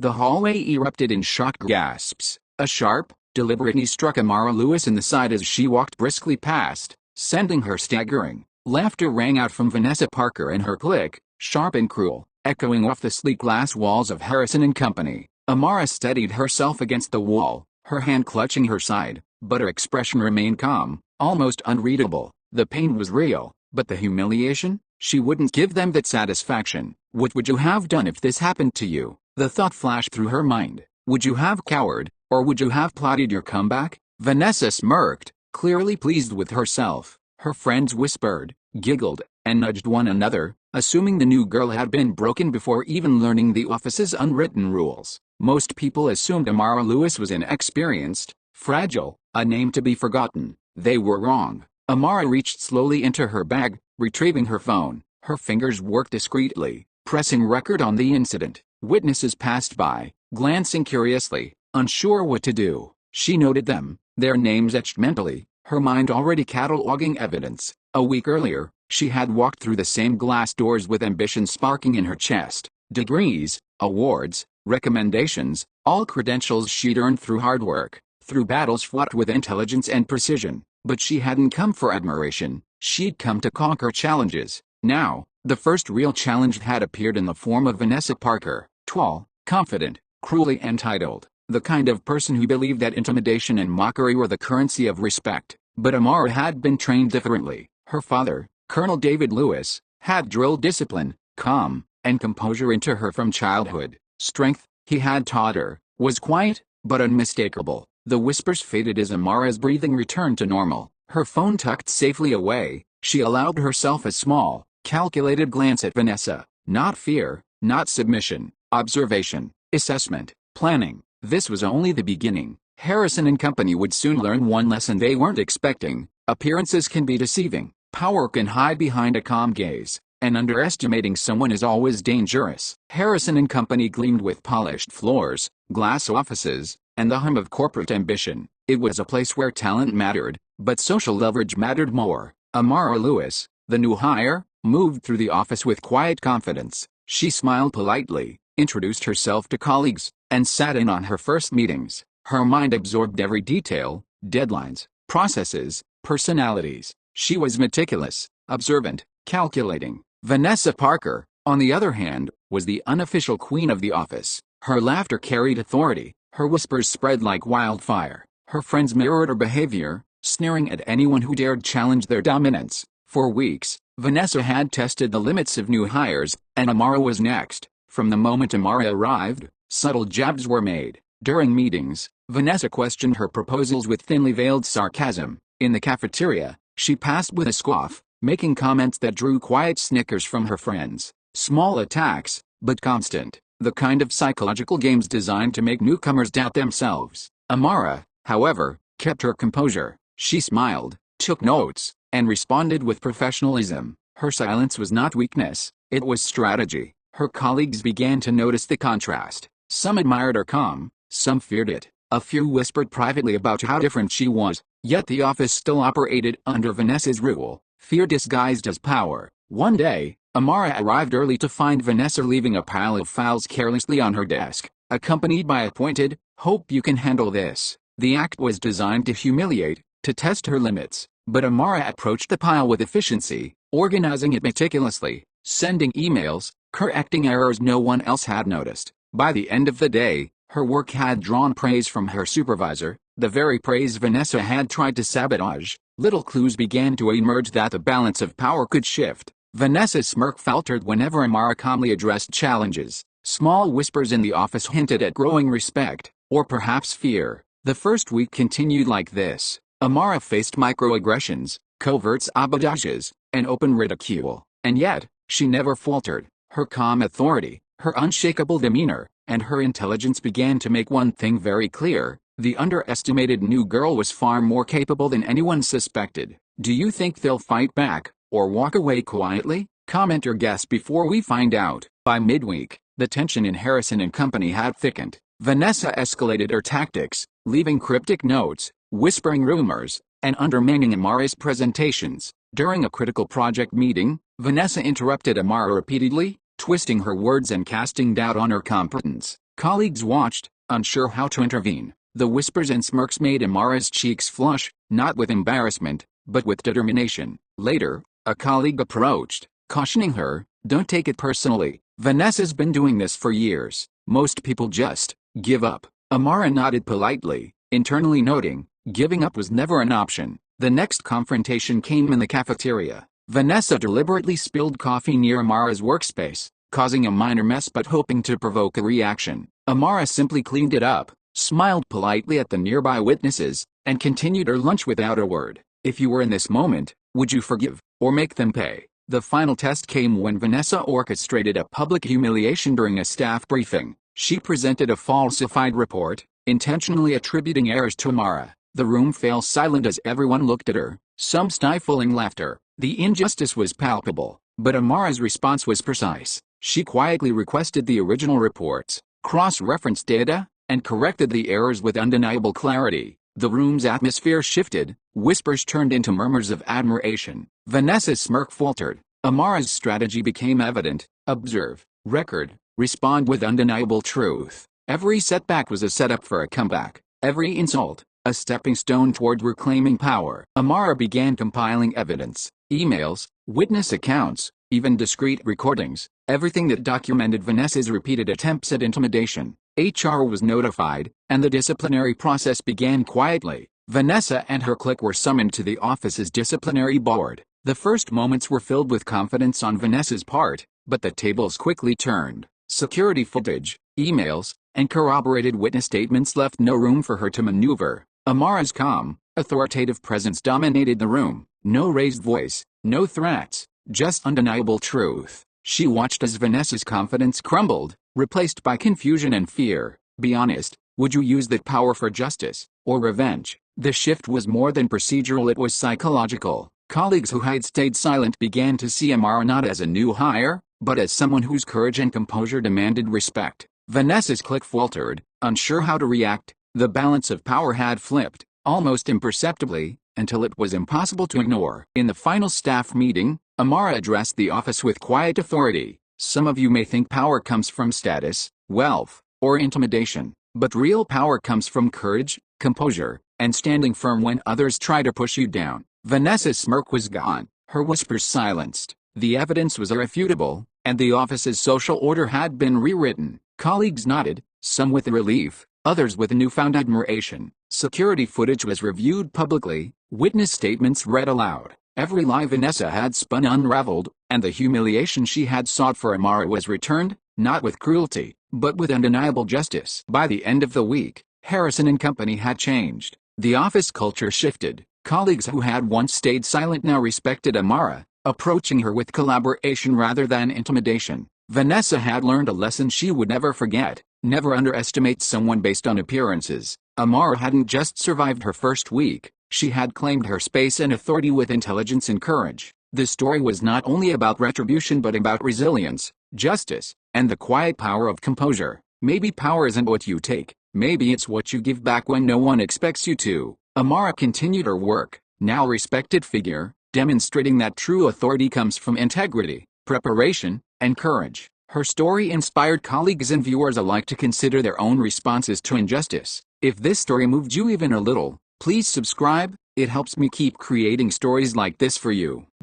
The hallway erupted in shocked gasps. A sharp, deliberate knee struck Amara Lewis in the side as she walked briskly past, sending her staggering. Laughter rang out from Vanessa Parker and her clique, sharp and cruel, echoing off the sleek glass walls of Harrison and Company. Amara steadied herself against the wall, her hand clutching her side, but her expression remained calm, almost unreadable. The pain was real, but the humiliation? She wouldn't give them that satisfaction. What would you have done if this happened to you? The thought flashed through her mind. Would you have cowered, or would you have plotted your comeback? Vanessa smirked, clearly pleased with herself. Her friends whispered, giggled, and nudged one another, assuming the new girl had been broken before even learning the office's unwritten rules. Most people assumed Amara Lewis was inexperienced, fragile, a name to be forgotten. They were wrong. Amara reached slowly into her bag, retrieving her phone. Her fingers worked discreetly, pressing record on the incident. Witnesses passed by, glancing curiously, unsure what to do. She noted them, their names etched mentally, her mind already cataloging evidence. A week earlier, she had walked through the same glass doors with ambition sparking in her chest. Degrees, awards, recommendations, all credentials she'd earned through hard work, through battles fought with intelligence and precision. But she hadn't come for admiration, she'd come to conquer challenges. Now, the first real challenge had appeared in the form of Vanessa Parker. Tall, confident, cruelly entitled, the kind of person who believed that intimidation and mockery were the currency of respect. But Amara had been trained differently. Her father, Colonel David Lewis, had drilled discipline, calm, and composure into her from childhood. Strength, he had taught her, was quiet, but unmistakable. The whispers faded as Amara's breathing returned to normal. Her phone tucked safely away, she allowed herself a small, calculated glance at Vanessa. Not fear, not submission, observation, assessment, planning. This was only the beginning. Harrison and Company would soon learn one lesson they weren't expecting. Appearances can be deceiving. Power can hide behind a calm gaze, and underestimating someone is always dangerous. Harrison and Company gleamed with polished floors, glass offices, and the hum of corporate ambition. It was a place where talent mattered, but social leverage mattered more. Amara Lewis, the new hire, moved through the office with quiet confidence. She smiled politely, introduced herself to colleagues, and sat in on her first meetings. Her mind absorbed every detail, deadlines, processes, personalities. She was meticulous, observant, calculating. Vanessa Parker, on the other hand, was the unofficial queen of the office. Her laughter carried authority, her whispers spread like wildfire. Her friends mirrored her behavior, sneering at anyone who dared challenge their dominance. For weeks, Vanessa had tested the limits of new hires, and Amara was next. From the moment Amara arrived, subtle jabs were made. During meetings, Vanessa questioned her proposals with thinly veiled sarcasm. In the cafeteria, she passed with a scoff, making comments that drew quiet snickers from her friends. Small attacks, but constant. The kind of psychological games designed to make newcomers doubt themselves. Amara, however, kept her composure. She smiled, took notes, and responded with professionalism. Her silence was not weakness, it was strategy. Her colleagues began to notice the contrast. Some admired her calm, some feared it. A few whispered privately about how different she was. Yet the office still operated under Vanessa's rule, fear disguised as power. One day, Amara arrived early to find Vanessa leaving a pile of files carelessly on her desk, accompanied by a pointed, "Hope you can handle this." The act was designed to humiliate, to test her limits, but Amara approached the pile with efficiency, organizing it meticulously, sending emails, correcting errors no one else had noticed. By the end of the day, her work had drawn praise from her supervisor, the very praise Vanessa had tried to sabotage. Little clues began to emerge that the balance of power could shift. Vanessa's smirk faltered whenever Amara calmly addressed challenges. Small whispers in the office hinted at growing respect, or perhaps fear. The first week continued like this. Amara faced microaggressions, covert sabotages, and open ridicule. And yet, she never faltered. Her calm authority, her unshakable demeanor, and her intelligence began to make one thing very clear. The underestimated new girl was far more capable than anyone suspected. Do you think they'll fight back, or walk away quietly? Comment or guess before we find out. By midweek, the tension in Harrison and Company had thickened. Vanessa escalated her tactics, leaving cryptic notes, whispering rumors, and undermining Amara's presentations. During a critical project meeting, Vanessa interrupted Amara repeatedly, twisting her words and casting doubt on her competence. Colleagues watched, unsure how to intervene. The whispers and smirks made Amara's cheeks flush, not with embarrassment, but with determination. Later, a colleague approached, cautioning her, "Don't take it personally. Vanessa's been doing this for years. Most people just give up." Amara nodded politely, internally noting, giving up was never an option. The next confrontation came in the cafeteria. Vanessa deliberately spilled coffee near Amara's workspace, causing a minor mess but hoping to provoke a reaction. Amara simply cleaned it up, smiled politely at the nearby witnesses, and continued her lunch without a word. If you were in this moment, would you forgive, or make them pay? The final test came when Vanessa orchestrated a public humiliation during a staff briefing. She presented a falsified report, intentionally attributing errors to Amara. The room fell silent as everyone looked at her, some stifling laughter. The injustice was palpable, but Amara's response was precise. She quietly requested the original reports, cross-referenced data, and corrected the errors with undeniable clarity. The room's atmosphere shifted, whispers turned into murmurs of admiration. Vanessa's smirk faltered. Amara's strategy became evident: observe, record, respond with undeniable truth. Every setback was a setup for a comeback. Every insult, a stepping stone toward reclaiming power. Amara began compiling evidence, emails, witness accounts, even discreet recordings, everything that documented Vanessa's repeated attempts at intimidation. HR was notified, and the disciplinary process began quietly. Vanessa and her clique were summoned to the office's disciplinary board. The first moments were filled with confidence on Vanessa's part, but the tables quickly turned. Security footage, emails, and corroborated witness statements left no room for her to maneuver. Amara's calm, authoritative presence dominated the room. No raised voice, no threats, just undeniable truth. She watched as Vanessa's confidence crumbled, replaced by confusion and fear. Be honest, would you use that power for justice, or revenge? The shift was more than procedural, it was psychological. Colleagues who had stayed silent began to see Amara not as a new hire, but as someone whose courage and composure demanded respect. Vanessa's clique faltered, unsure how to react. The balance of power had flipped, almost imperceptibly, until it was impossible to ignore. In the final staff meeting, Amara addressed the office with quiet authority. Some of you may think power comes from status, wealth, or intimidation, but real power comes from courage, composure, and standing firm when others try to push you down. Vanessa's smirk was gone, her whispers silenced. The evidence was irrefutable, and the office's social order had been rewritten. Colleagues nodded, some with relief, others with newfound admiration. Security footage was reviewed publicly, witness statements read aloud. Every lie Vanessa had spun unraveled, and the humiliation she had sought for Amara was returned, not with cruelty, but with undeniable justice. By the end of the week, Harrison and Company had changed. The office culture shifted. Colleagues who had once stayed silent now respected Amara, approaching her with collaboration rather than intimidation. Vanessa had learned a lesson she would never forget: never underestimate someone based on appearances. Amara hadn't just survived her first week, she had claimed her space and authority with intelligence and courage. The story was not only about retribution but about resilience, justice, and the quiet power of composure. Maybe power isn't what you take, maybe it's what you give back when no one expects you to. Amara continued her work, now respected figure, demonstrating that true authority comes from integrity, preparation, and courage. Her story inspired colleagues and viewers alike to consider their own responses to injustice. If this story moved you even a little, please subscribe, it helps me keep creating stories like this for you.